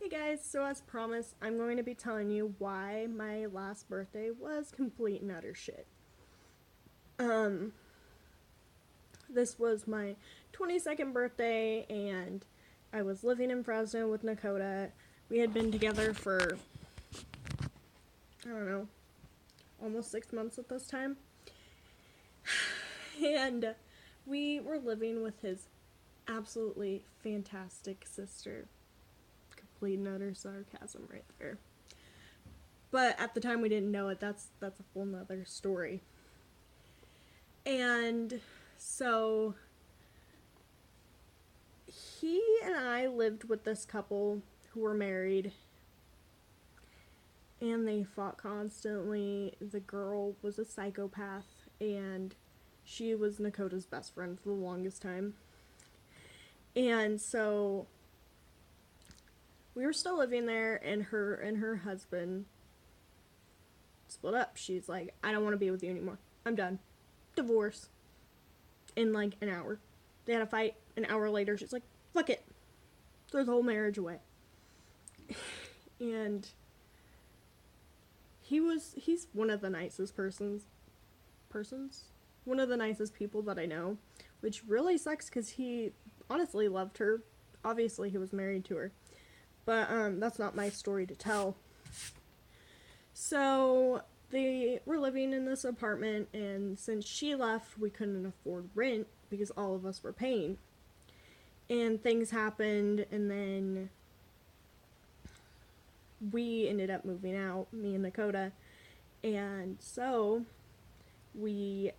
Hey guys, so as promised, I'm going to be telling you why my last birthday was complete and utter shit. Um, this was my 22nd birthday, and I was living in Fresno with Nakota. We had been together for, I don't know, almost 6 months at this time. And we were living with his absolutely fantastic sister. Complete and utter sarcasm right there. But at the time we didn't know it. That's a whole nother story. And so he and I lived with this couple who were married, and they fought constantly. The girl was a psychopath, and she was Nakota's best friend for the longest time. And so we were still living there, and her husband split up. She's like, I don't want to be with you anymore. I'm done. Divorce. In like an hour. They had a fight. An hour later, she's like, fuck it. Throw the whole marriage away. And he's one of the nicest persons. One of the nicest people that I know. Which really sucks because he honestly loved her. Obviously, he was married to her. But that's not my story to tell. So they were living in this apartment, and since she left, we couldn't afford rent because all of us were paying. And things happened, and then we ended up moving out, me and Nakota. And so we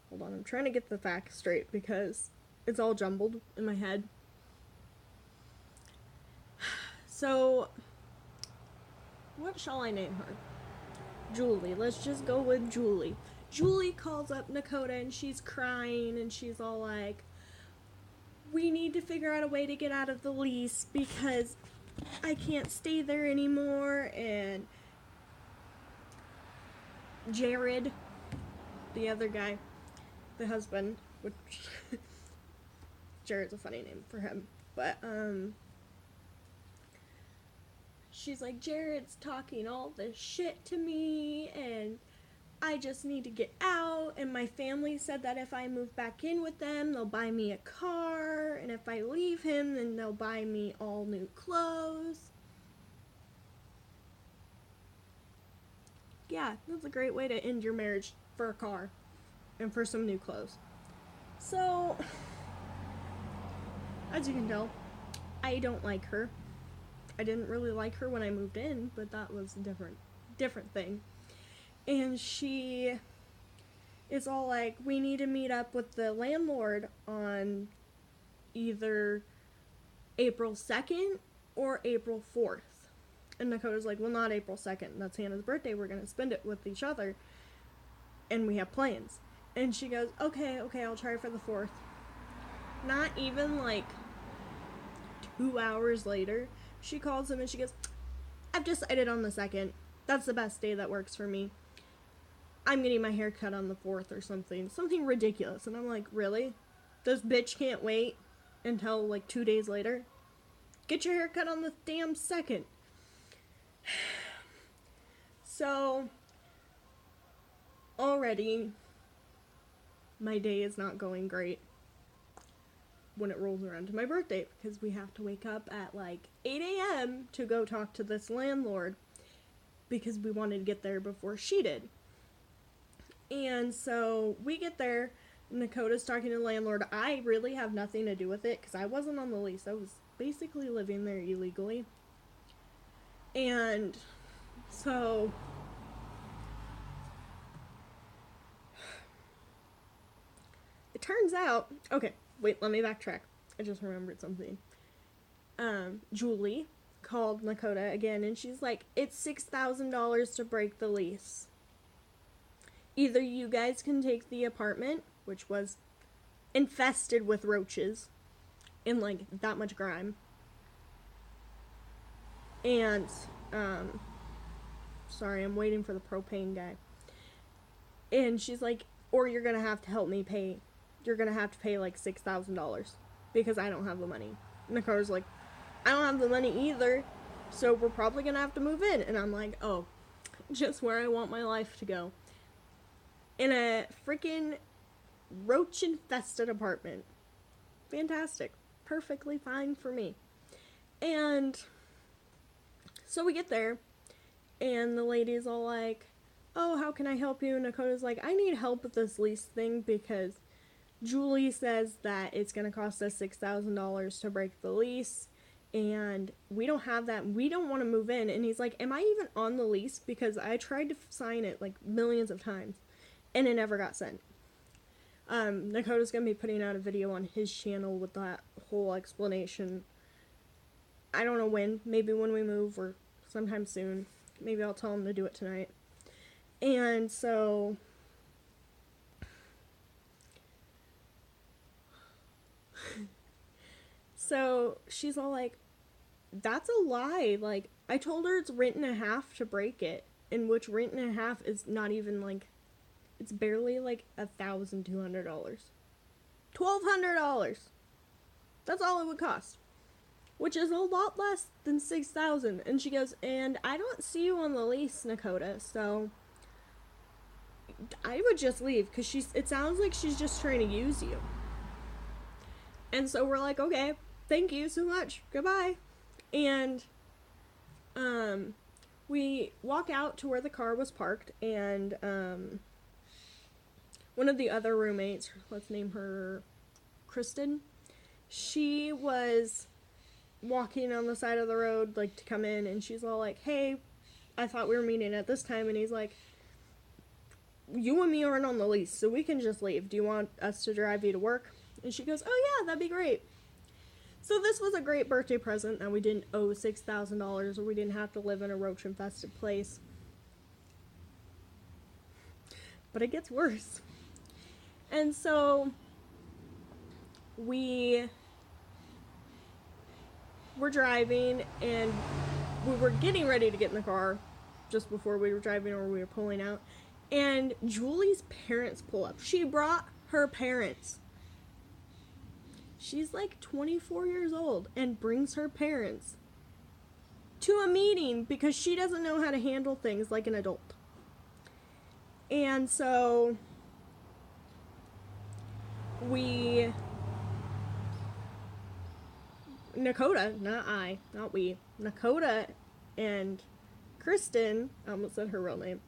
hold on, I'm trying to get the facts straight because it's all jumbled in my head. So what shall I name her? Julie. Let's just go with Julie. Julie calls up Nakota, and she's crying, and she's all like, we need to figure out a way to get out of the lease because I can't stay there anymore. And Jared, the other guy, the husband, which Jared's a funny name for him, but she's like, Jared's talking all this shit to me, and I just need to get out. And my family said that if I move back in with them, they'll buy me a car, and if I leave him, then they'll buy me all new clothes. Yeah, that's a great way to end your marriage, for a car and for some new clothes. So, as you can tell, I don't like her. I didn't really like her when I moved in, but that was a different thing. And she is all like, we need to meet up with the landlord on either April 2nd or April 4th. And Nakota's like, well, not April 2nd. That's Hannah's birthday. We're going to spend it with each other. And we have plans. And she goes, okay, I'll try for the 4th. Not even like 2 hours later, she calls him and she goes, I've decided on the 2nd. That's the best day that works for me. I'm getting my hair cut on the 4th or something. Something ridiculous. And I'm like, really? This bitch can't wait until like 2 days later? Get your hair cut on the damn 2nd. So, already, my day is not going great when it rolls around to my birthday because we have to wake up at like 8 a.m. to go talk to this landlord because we wanted to get there before she did. And so we get there, Nakota's talking to the landlord. I really have nothing to do with it because I wasn't on the lease. I was basically living there illegally. And so it turns out, okay, wait, let me backtrack. I just remembered something. Julie called Nakota again, and she's like, it's $6,000 to break the lease. Either you guys can take the apartment, which was infested with roaches and like that much grime, and sorry, I'm waiting for the propane guy. And she's like, or you're gonna have to pay like $6,000 because I don't have the money. Dakota's like, I don't have the money either, so we're probably gonna have to move in. And I'm like, oh, just where I want my life to go. In a freaking roach infested apartment. Fantastic. Perfectly fine for me. And so we get there, and the lady's all like, oh, how can I help you? And Dakota's like, I need help with this lease thing because Julie says that it's going to cost us $6,000 to break the lease, and we don't have that. We don't want to move in. And he's like, am I even on the lease? Because I tried to sign it like millions of times, and it never got sent. Dakota's going to be putting out a video on his channel with that whole explanation. I don't know when. Maybe when we move or sometime soon. Maybe I'll tell him to do it tonight. And so she's all like, that's a lie. Like, I told her it's rent and a half to break it, in which rent and a half is not even like, it's barely like $1,200. $1,200. That's all it would cost, which is a lot less than $6,000. And she goes, and I don't see you on the lease, Dakota, so I would just leave, because it sounds like she's just trying to use you. And so we're like, okay, thank you so much, goodbye. And we walk out to where the car was parked, and one of the other roommates, let's name her Kristen, she was walking on the side of the road, like, to come in, and she's all like, hey, I thought we were meeting at this time. And he's like, you and me aren't on the lease, so we can just leave. Do you want us to drive you to work? And she goes, oh yeah, that'd be great. So this was a great birthday present that we didn't owe $6,000, or we didn't have to live in a roach-infested place. But it gets worse. And so we were driving, and we were getting ready to get in the car just before we were driving, or we were pulling out. And Julie's parents pull up. She brought her parents. She's like 24 years old and brings her parents to a meeting because she doesn't know how to handle things like an adult. And so Dakota, not we, Dakota and Kristen, I almost said her real name,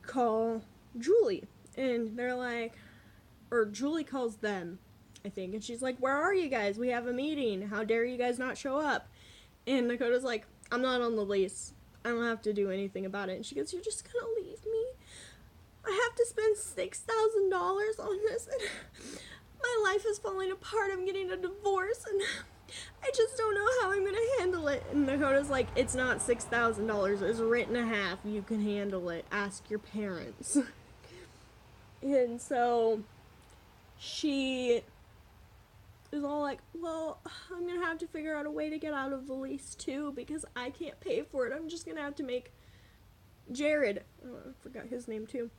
call Julie, and they're like, or Julie calls them, I think, and she's like, where are you guys? We have a meeting. How dare you guys not show up? And Dakota's like, I'm not on the lease. I don't have to do anything about it. And she goes, you're just gonna leave me? I have to spend $6,000 on this, and my life is falling apart. I'm getting a divorce, and I just don't know how I'm gonna handle it. And Dakota's like, it's not $6,000. It's rent and a half. You can handle it. Ask your parents. And so she is all like, well, I'm gonna have to figure out a way to get out of the lease too, because I can't pay for it. I'm just gonna have to make Jared, I forgot his name too,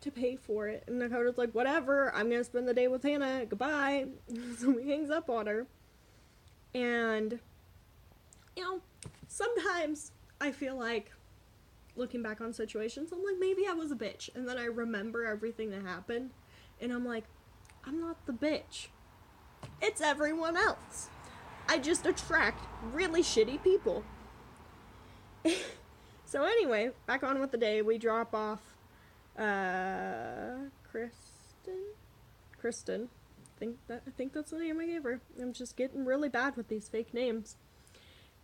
to pay for it. And Dakota's like, whatever, I'm gonna spend the day with Hannah, goodbye. So he hangs up on her. And, you know, sometimes I feel like, looking back on situations, I'm like, maybe I was a bitch. And then I remember everything that happened, and I'm like, I'm not the bitch. It's everyone else. I just attract really shitty people. So anyway, back on with the day. We drop off Kristen. I think that's the name I gave her. I'm just getting really bad with these fake names.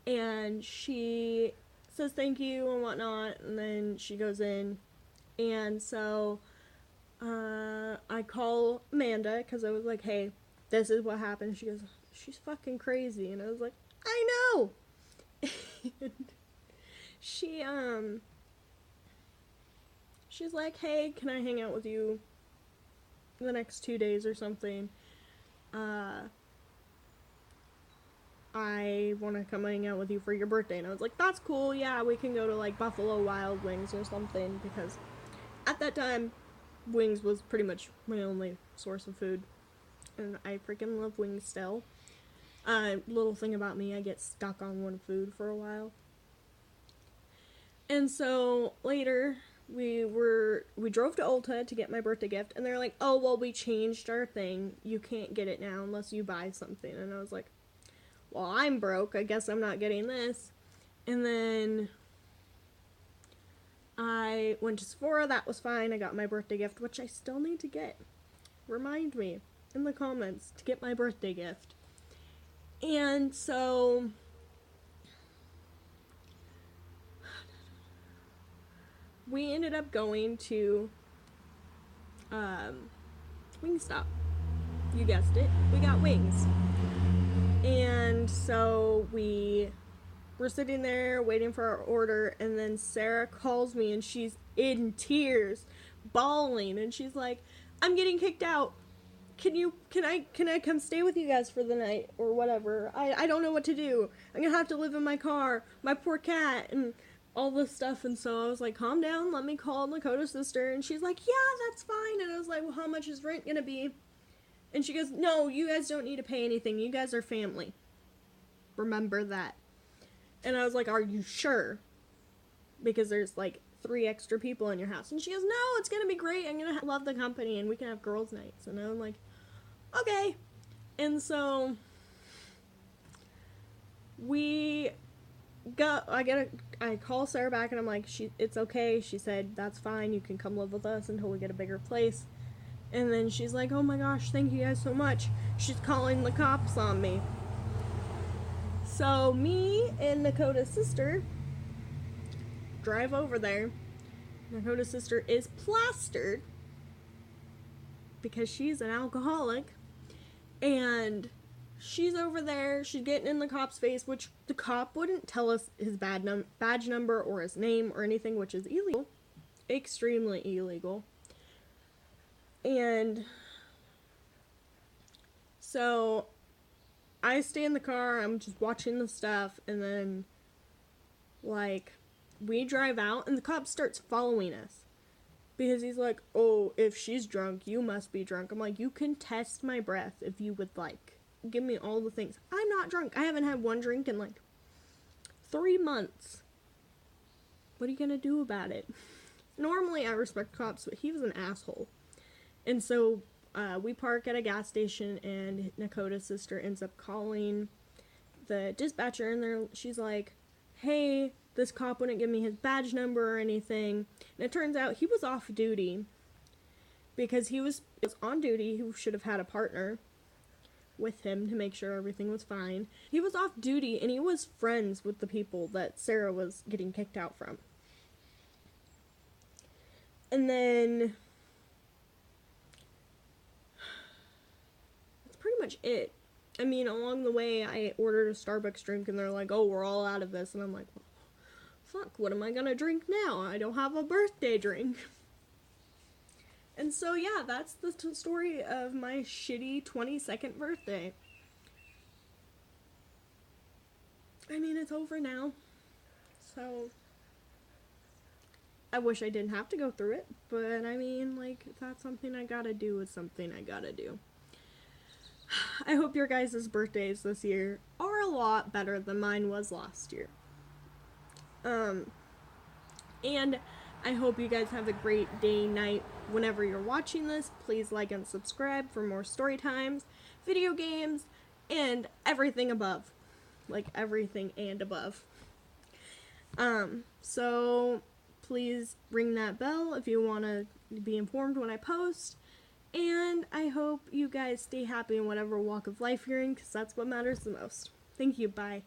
And she says thank you and whatnot, and then she goes in. And so I call Amanda, because I was like, hey, this is what happened. She goes, she's fucking crazy. And I was like, I know. And she's like, hey, can I hang out with you the next 2 days or something? I want to come hang out with you for your birthday. And I was like, that's cool. Yeah, we can go to like Buffalo Wild Wings or something, because at that time, wings was pretty much my only source of food. And I freaking love wings still. Little thing about me, I get stuck on one food for a while. And so later we drove to Ulta to get my birthday gift, and they're like, "Oh, well, we changed our thing. You can't get it now unless you buy something." And I was like, "Well, I'm broke. I guess I'm not getting this." And then I went to Sephora. That was fine. I got my birthday gift, which I still need to get. Remind me in the comments to get my birthday gift. And so we ended up going to Wingstop. You guessed it. We got wings. And so we were sitting there waiting for our order, and then Sarah calls me and she's in tears, bawling, and she's like, "I'm getting kicked out. Can I come stay with you guys for the night or whatever? I don't know what to do. I'm gonna have to live in my car, my poor cat," and all this stuff. And so I was like, "Calm down, let me call Lakota's sister." And she's like, "Yeah, that's fine." And I was like, "Well, how much is rent gonna be?" And she goes, "No, you guys don't need to pay anything. You guys are family. Remember that." And I was like, "Are you sure? Because there's like 3 extra people in your house." And she goes, "No, it's gonna be great. I'm gonna love the company, and we can have girls' nights." And I'm like, "Okay." And so I call Sarah back, and I'm like, "It's okay." She said, "That's fine. You can come live with us until we get a bigger place." And then she's like, "Oh my gosh, thank you guys so much." She's calling the cops on me. So me and Nakota's sister drive over there. Nakota's sister is plastered because she's an alcoholic, and she's over there. She's getting in the cop's face, which the cop wouldn't tell us his badge number or his name or anything, which is illegal, extremely illegal. And so I stay in the car. I'm just watching the stuff, and then like we drive out, and the cop starts following us. Because he's like, "Oh, if she's drunk, you must be drunk." I'm like, "You can test my breath if you would like. Give me all the things. I'm not drunk. I haven't had one drink in like 3 months. What are you gonna do about it?" Normally, I respect cops, but he was an asshole. And so we park at a gas station, and Nakota's sister ends up calling the dispatcher, and she's like, "Hey, this cop wouldn't give me his badge number or anything." And it turns out he was off duty because he was on duty. He should have had a partner with him to make sure everything was fine. He was off duty, and he was friends with the people that Sarah was getting kicked out from. And then that's pretty much it. I mean, along the way, I ordered a Starbucks drink, and they're like, "Oh, we're all out of this." And I'm like, "Well, fuck, what am I gonna drink now? I don't have a birthday drink." And so, yeah, that's the story of my shitty 22nd birthday. I mean, it's over now. So, I wish I didn't have to go through it. But, I mean, like, if that's something I gotta do, it's something I gotta do. I hope your guys' birthdays this year are a lot better than mine was last year. And I hope you guys have a great day, night, whenever you're watching this. Please like and subscribe for more story times, video games, and everything above. Like everything and above. So please ring that bell if you want to be informed when I post. And I hope you guys stay happy in whatever walk of life you're in, because that's what matters the most. Thank you. Bye.